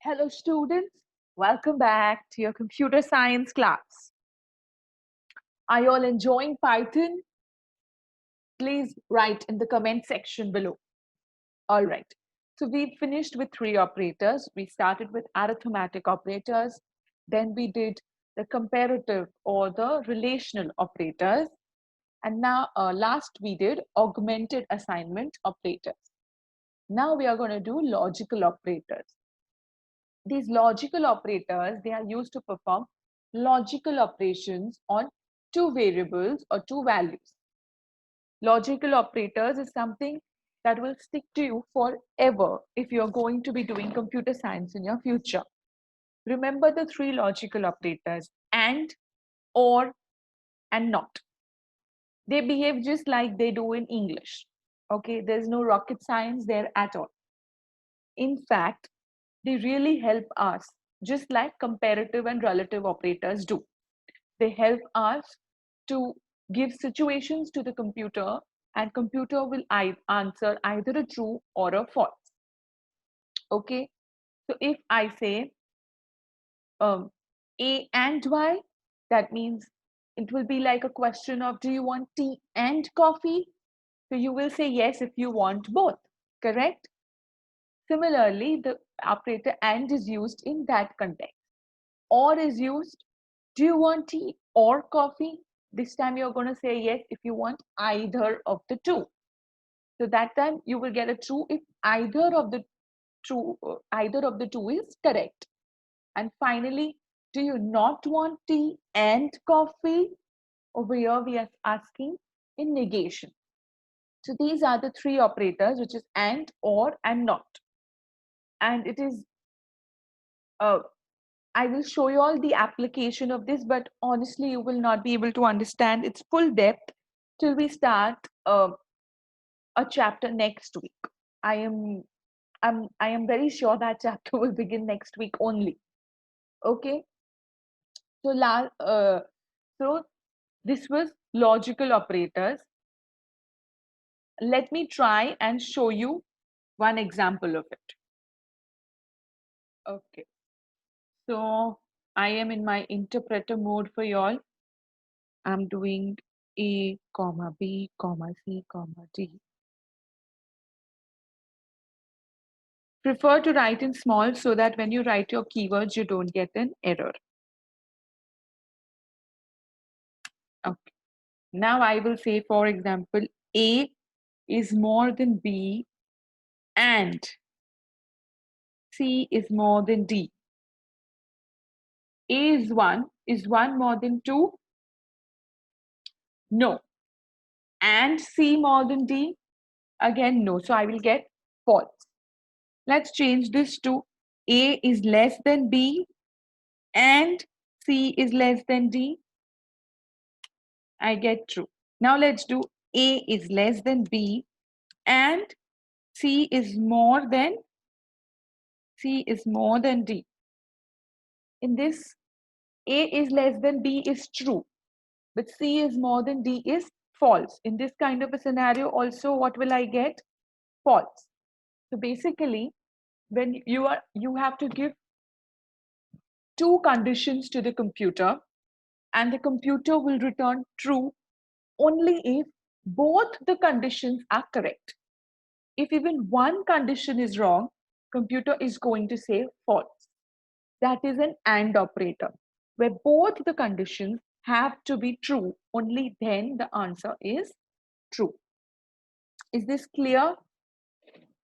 Hello, students. Welcome back to your computer science class. Are you all enjoying Python? Please write in the comment section below. All right. So we finished with three operators. We started with arithmetic operators. Then we did the comparative or the relational operators. And now last we did augmented assignment operators. Now we are going to do logical operators. These logical operators, they are used to perform logical operations on two variables or two values. Logical operators is something that will stick to you forever if you're going to be doing computer science in your future. Remember the three logical operators: and, or, and not. They behave just like they do in English. Okay, there's no rocket science there at all. In fact, they really help us just like comparative and relative operators do. They help us to give situations to the computer, and computer will answer either a true or a false. Okay, so if I say a and y, that means it will be like a question of, do you want tea and coffee? So you will say yes if you want both, correct? Similarly, the operator and is used in that context. Or is used, do you want tea or coffee? This time you're going to say yes if you want either of the two. So that time you will get a true if either of the two is correct. And finally, do you not want tea and coffee? Over here we are asking in negation. So these are the three operators, which is and, or, and not. And it is I will show you all the application of this, but honestly, you will not be able to understand its full depth till we start a chapter next week. I am I am very sure that chapter will begin next week only. Okay. So so this was logical operators. Let me try and show you one example of it. Okay. So I am in my interpreter mode for y'all. I'm doing A, comma B, comma C, comma D. Prefer to write in small so that when you write your keywords, you don't get an error. Okay. Now I will say, for example, A is more than B and C is more than D. A is 1. Is 1 more than 2? No. And C more than D? Again, no. So I will get false. Let's change this to A is less than B and C is less than D. I get true. Now let's do A is less than B and C is more than D. In this, A is less than B is true, but C is more than D is false. In this kind of a scenario also, what will I get? False. So basically, when you have to give two conditions to the computer, and the computer will return true only if both the conditions are correct. If even one condition is wrong, computer is going to say false. That is an AND operator, where both the conditions have to be true. Only then the answer is true. Is this clear?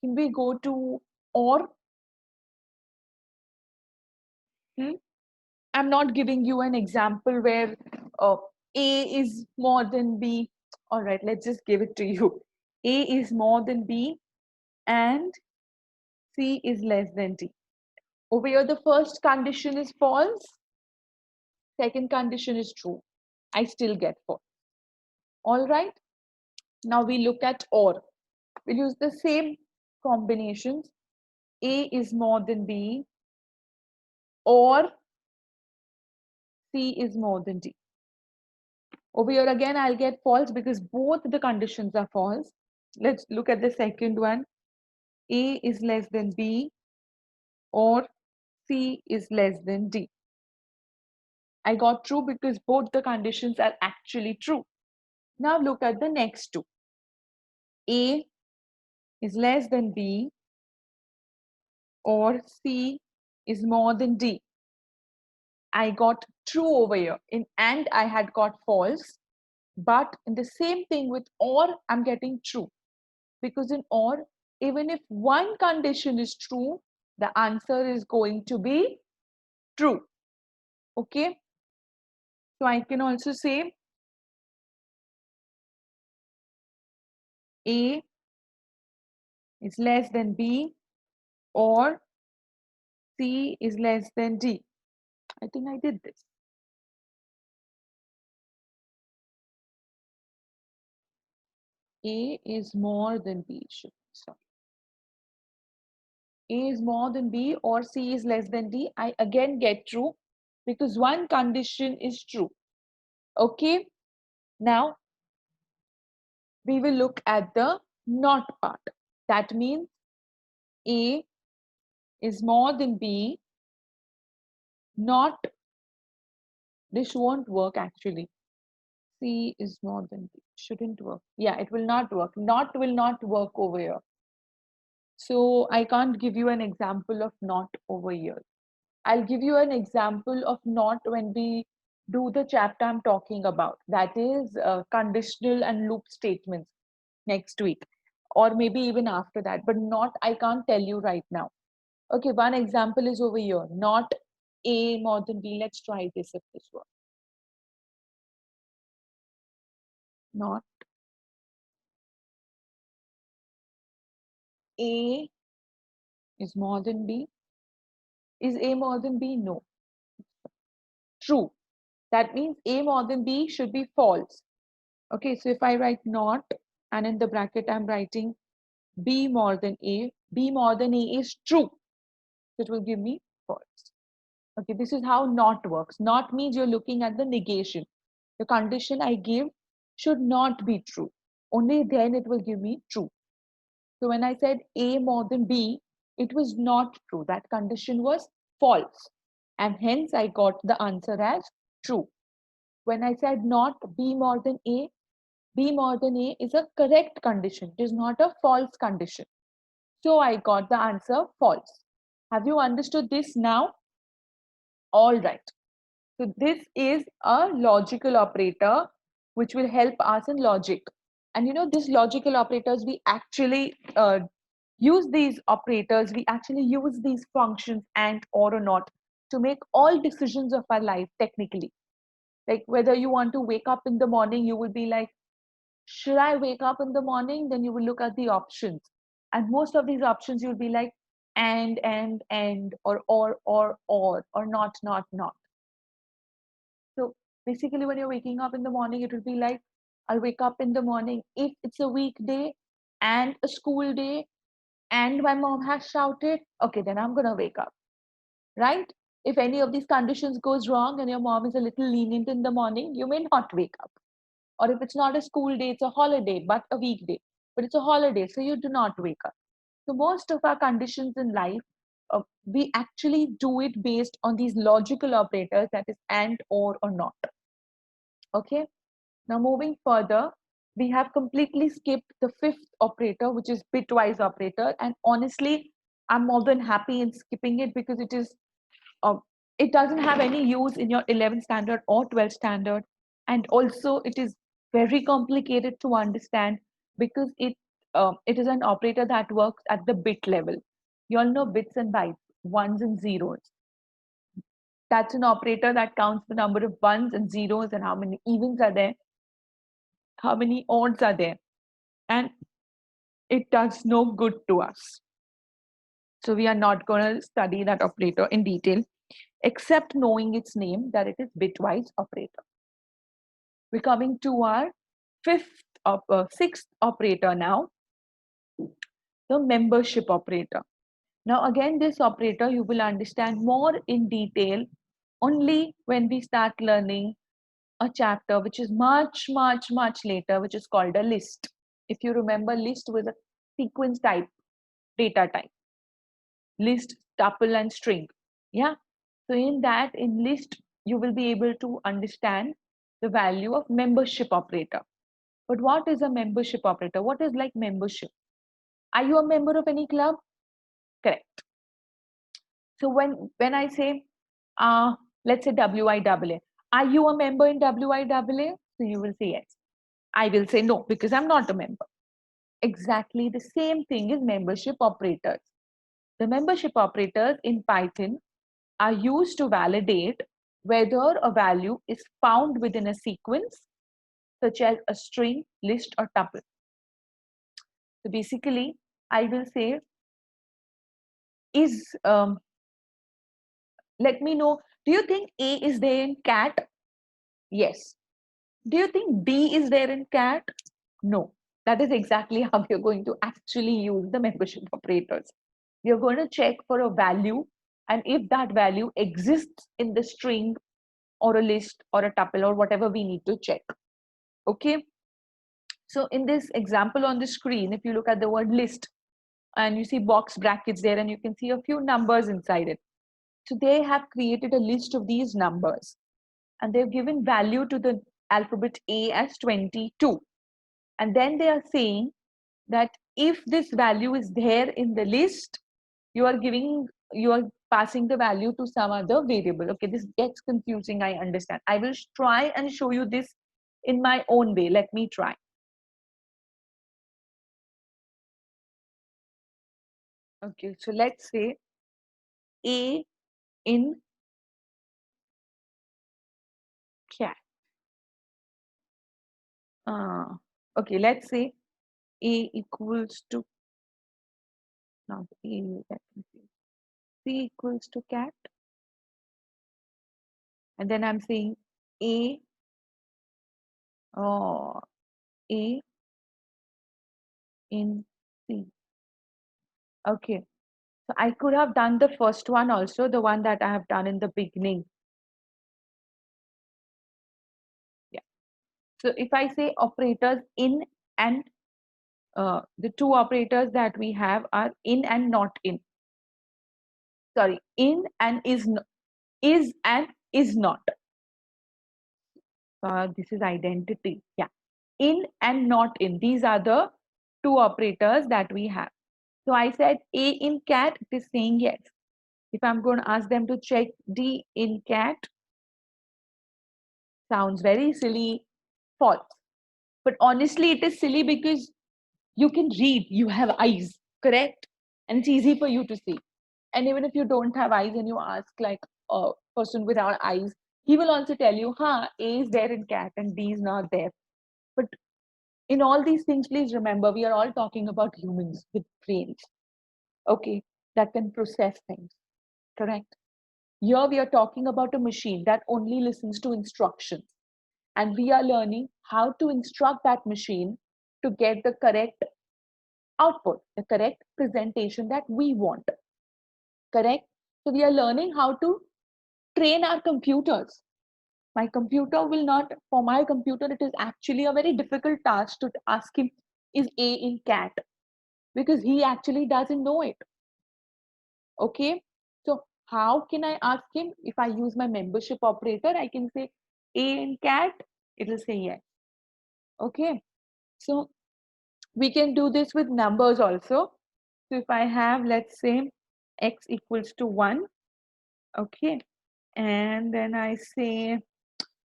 Can we go to OR? I'm not giving you an example where A is more than B. All right, let's just give it to you. A is more than B and C is less than D. Over here, the first condition is false. Second condition is true. I still get false. All right. Now we look at OR. We'll use the same combinations. A is more than B or C is more than D. Over here again, I'll get false because both the conditions are false. Let's look at the second one. A is less than B or C is less than D. I got true because both the conditions are actually true. Now look at the next two. A is less than B or C is more than D. I got true over here. In and I had got false. But in the same thing with or, I'm getting true. Because in or, even if one condition is true, the answer is going to be true. Okay? So I can also say A is less than B or C is less than D. I think I did this. A is more than B. Sorry. A is more than B or C is less than D. I again get true because one condition is true. Okay. Now we will look at the not part. That means A is more than B. Not, this won't work actually. C is more than B. Shouldn't work. Yeah, it will not work. Not will not work over here. So I can't give you an example of not over here. I'll give you an example of not when we do the chapter I'm talking about. That is conditional and loop statements next week, or maybe even after that. But not, I can't tell you right now. Okay, one example is over here. Not A more than B. Let's try this if this works. Not A is more than B. Is A more than B? No. True. That means A more than B should be false. Okay, so if I write not, and in the bracket I'm writing B more than A, B more than A is true. So it will give me false. Okay, this is how not works. Not means you're looking at the negation. The condition I give should not be true. Only then it will give me true. So when I said A more than B, it was not true. That condition was false. And hence I got the answer as true. When I said not B more than A, B more than A is a correct condition. It is not a false condition. So I got the answer false. Have you understood this now? All right. So this is a logical operator which will help us in logic. And you know, these logical operators, we actually use these operators, we actually use these functions and or not to make all decisions of our life technically. Like whether you want to wake up in the morning, you will be like, should I wake up in the morning? Then you will look at the options. And most of these options, you'll be like, and, or not. So basically, when you're waking up in the morning, it will be like, I'll wake up in the morning if it's a weekday and a school day and my mom has shouted, okay, then I'm going to wake up, right? If any of these conditions goes wrong and your mom is a little lenient in the morning, you may not wake up. Or if it's not a school day, it's a holiday, but a weekday. But it's a holiday, so you do not wake up. So most of our conditions in life, we actually do it based on these logical operators, that is and, or not. Okay. Now moving further, we have completely skipped the fifth operator, which is bitwise operator. And honestly, I'm more than happy in skipping it because uh, it doesn't have any use in your 11th standard or 12th standard. And also it is very complicated to understand because it is an operator that works at the bit level. You all know bits and bytes, ones and zeros. That's an operator that counts the number of ones and zeros and how many evens are there, how many odds are there. And it does no good to us. So we are not going to study that operator in detail, except knowing its name, that it is bitwise operator. We're coming to our sixth operator now, the membership operator. Now again, this operator you will understand more in detail only when we start learning a chapter which is much later, which is called a list. If you remember, list was a sequence type data type. List, tuple and string. Yeah. So in that, in list, you will be able to understand the value of membership operator. But what is a membership operator? What is like membership? Are you a member of any club? Correct. So when I say, let's say WIAA, are you a member in WIAA? So you will say yes. I will say no because I'm not a member. Exactly the same thing is membership operators. The membership operators in Python are used to validate whether a value is found within a sequence, such as a string, list, or tuple. So basically, I will say is let me know. Do you think A is there in cat? Yes. Do you think D is there in cat? No. That is exactly how you're going to actually use the membership operators. You're going to check for a value, and if that value exists in the string or a list or a tuple or whatever we need to check. Okay. So in this example on the screen, if you look at the word list and you see box brackets there and you can see a few numbers inside it. So they have created a list of these numbers and they've given value to the alphabet A as 22. And then they are saying that if this value is there in the list, you are passing the value to some other variable. Okay, this gets confusing, I understand. I will try and show you this in my own way. Let me try. Okay, so let's say A in cat. Okay, let's say A equals to, not A, let me see. C equals to cat. And then I'm saying A, oh, A in C. Okay, so I could have done the first one also, the one that I have done in the beginning. Yeah. So if I say operators in and the two operators that we have are in and not in. Sorry, in and is and is not. This is identity. Yeah. In and not in. These are the two operators that we have. So I said A in cat, it is saying yes. If I'm going to ask them to check D in cat, sounds very silly, false. But honestly, it is silly because you can read, you have eyes, correct? And it's easy for you to see. And even if you don't have eyes and you ask like a person without eyes, he will also tell you, huh, A is there in cat and D is not there. But in all these things, please remember, we are all talking about humans with brains, okay, that can process things, correct? Here we are talking about a machine that only listens to instructions. And we are learning how to instruct that machine to get the correct output, the correct presentation that we want, correct? So we are learning how to train our computers. My computer will not, for my computer, it is actually a very difficult task to ask him, is A in cat? Because he actually doesn't know it. Okay. So how can I ask him? If I use my membership operator, I can say A in cat, it will say yes. Okay. So we can do this with numbers also. So if I have, let's say, x equals to 1, okay, and then I say,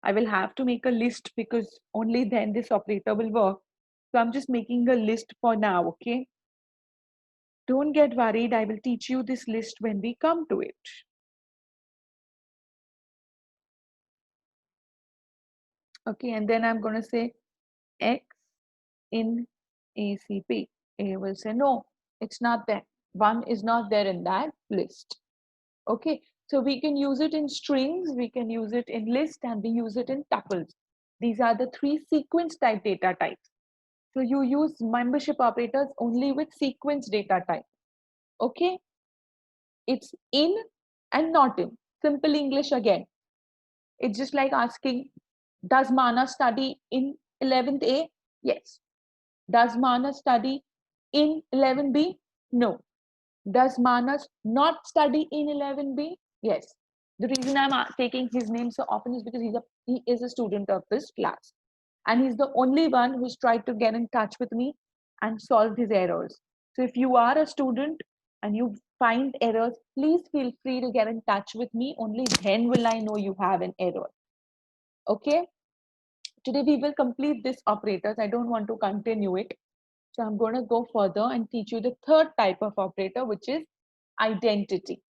I will have to make a list because only then this operator will work. So I'm just making a list for now, okay? Don't get worried, I will teach you this list when we come to it. Okay, and then I'm going to say x in ACP. A will say, no, it's not there. 1 is not there in that list. Okay, so we can use it in strings, we can use it in list, and we use it in tuples. These are the three sequence type data types. So you use membership operators only with sequence data type. Okay, it's in and not in. Simple English again. It's just like asking, does Mana study in 11th A? Yes. Does Manas study in 11B? No. Does Manas not study in 11B? Yes. The reason I'm taking his name so often is because he is a student of this class. And he's the only one who's tried to get in touch with me and solve his errors. So if you are a student and you find errors, please feel free to get in touch with me. Only then will I know you have an error. Okay? Today we will complete this operators. I don't want to continue it. So I'm going to go further and teach you the third type of operator, which is identity.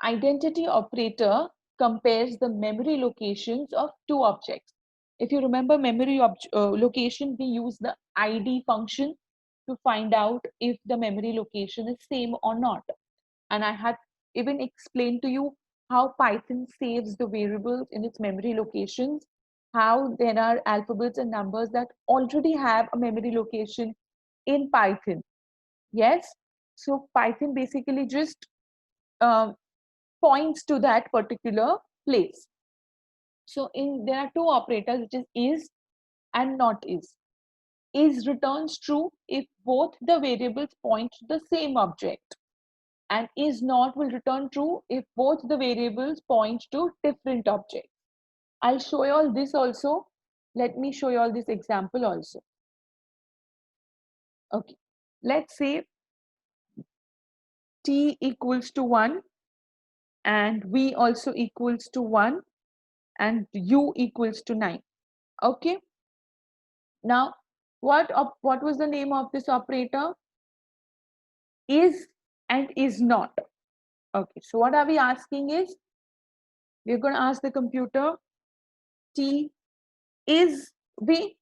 Identity operator compares the memory locations of two objects. If you remember memory location, we use the ID function to find out if the memory location is same or not. And I had even explained to you how Python saves the variables in its memory locations, how there are alphabets and numbers that already have a memory location in Python. Yes, so Python basically just um, points to that particular place. So there are two operators, which is and not is. Is returns true if both the variables point to the same object, and is not will return true if both the variables point to different objects. I'll show you all this also. Let me show you all this example also. Okay, let's say t equals to 1 and v also equals to 1 and u equals to 9. Okay, now what was the name of this operator? Is and is not. Okay, so what are we asking is, we're going to ask the computer, t is v.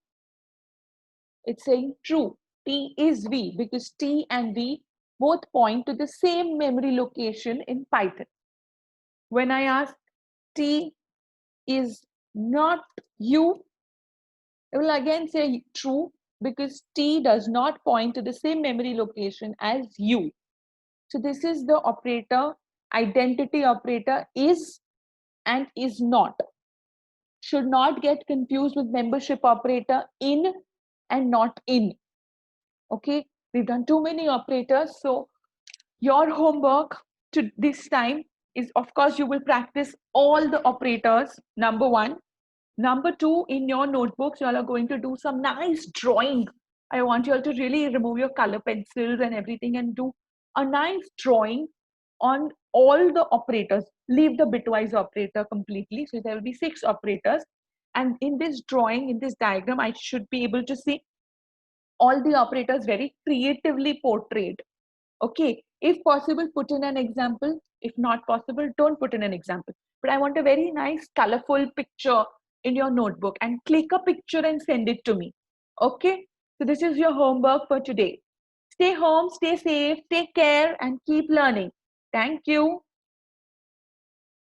It's saying true, t is v, because t and v both point to the same memory location in Python. When I ask t is not u, it will again say true, because t does not point to the same memory location as u. So this is the operator, identity operator, is and is not. Should not get confused with membership operator, in and not in. Okay, we've done too many operators. So your homework to this time is, of course, you will practice all the operators, number one. Number two, in your notebooks, you all are going to do some nice drawing. I want you all to really remove your color pencils and everything and do a nice drawing on all the operators. Leave the bitwise operator completely. So there will be 6 operators. And in this drawing, in this diagram, I should be able to see all the operators very creatively portrayed. Okay, if possible, put in an example. If not possible, don't put in an example. But I want a very nice, colorful picture in your notebook, and click a picture and send it to me. Okay, so this is your homework for today. Stay home, stay safe, take care, and keep learning. Thank you.